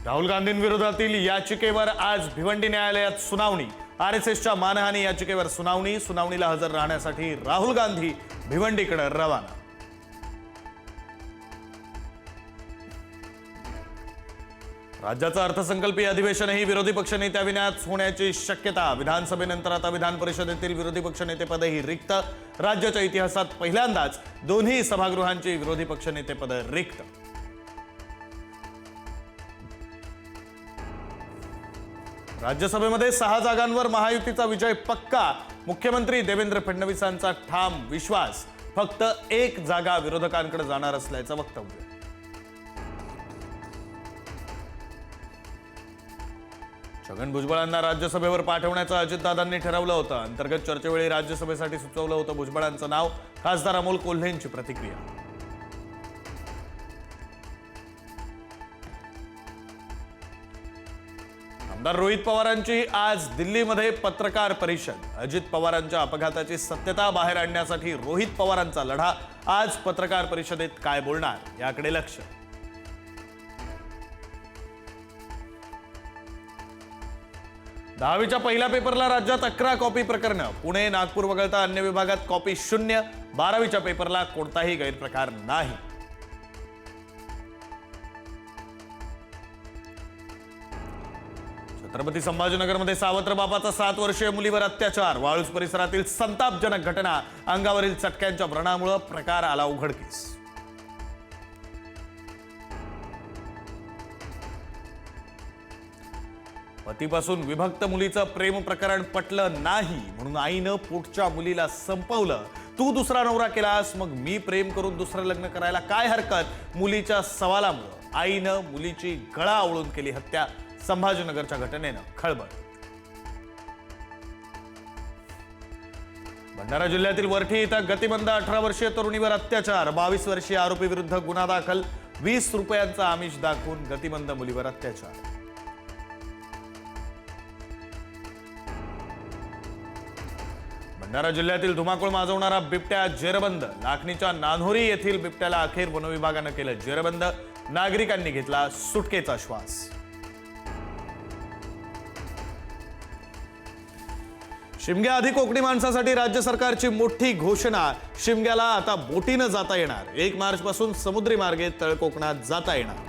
राहुल गांधींविरोधातील याचिकेवर आज भिवंडी न्यायालयात सुनावणी। आरएसएसच्या मानहानी याचिकेवर सुनावणीला हजर राहण्यासाठी राहुल गांधी भिवंडीकडे रवाना। राज्याचं अर्थसंकल्पीय अधिवेशनही विरोधी पक्षनेत्याविनाच होण्याची शक्यता। विधानसभेनंतर आता विधान परिषदेतील विरोधी पक्षनेतेपदही रिक्त। राज्याच्या इतिहासात पहिल्यांदाच दोन्ही सभागृहांची विरोधी पक्षनेतेपद रिक्त। राज्यसभेमध्ये 6 जागांवर महायुतीचा विजय पक्का। मुख्यमंत्री देवेंद्र फडणवीसांचा ठाम विश्वास। फक्त 1 जागा विरोधकांकडे जाणार असल्याचं वक्तव्य। छगन भुजबळांना राज्यसभेवर पाठवण्याचं अजितदादांनी ठरवलं होतं। अंतर्गत चर्चेवेळी राज्यसभेसाठी सुचवलं होतं भुजबळांचं नाव। खासदार अमोल कोल्हेंची प्रतिक्रिया। आमदार रोहित पवारांची आज दिल्लीमध्ये पत्रकार परिषद। अजित पवारांच्या अपघाताची सत्यता बाहेर आणण्यासाठी रोहित पवारांचा लढा। आज पत्रकार परिषदेत काय बोलणार याकडे लक्ष। 10वीच्या पहिल्या पेपरला राज्यात 11 कॉपी प्रकरणं। पुणे नागपूर वगळता अन्य विभागात कॉपी 0। 12वीच्या पेपरला कोणताही गैरप्रकार नाही। छत्रपती संभाजीनगरमध्ये सावत्र बापाचा 7 वर्षीय मुलीवर अत्याचार। वाळूज परिसरातील संतापजनक घटना। अंगावरील चटक्यांच्या व्रणामुळे प्रकार आला उघडकीस। पतीपासून विभक्त मुलीचं प्रेम प्रकरण पटलं नाही म्हणून आईनं पोटच्या मुलीला संपवलं। तू दुसरा नवरा केलास मग मी प्रेम करून दुसरं लग्न करायला काय हरकत। मुलीच्या सवालामुळे आईनं मुलीची गळा आवळून केली हत्या। संभाजीनगरच्या घटनेनं खळबळ। भंडारा जिल्ह्यातील वरठी इथं गतिमंद 18 वर्षीय तरुणीवर अत्याचार। 22 वर्षीय आरोपी विरुद्ध गुन्हा दाखल। 20 रुपयांचा आमिष दाखवून गतिमंद मुलीवर अत्याचार। भंडारा जिल्ह्यातील धुमाकूळ माजवणारा बिबट्या जेरबंद। लाखनीच्या नान्होरी येथील बिबट्याला अखेर वनविभागानं केलं जेरबंद। नागरिकांनी घेतला सुटकेचा श्वास। शिमग्या कोकणी माणसासाठी राज्य सरकारची मोठी घोषणा। शिमग्याला आता बोटीनं जाता येणार। 1 मार्च पासून समुद्री मार्गे तळ कोकणात जाता येणार।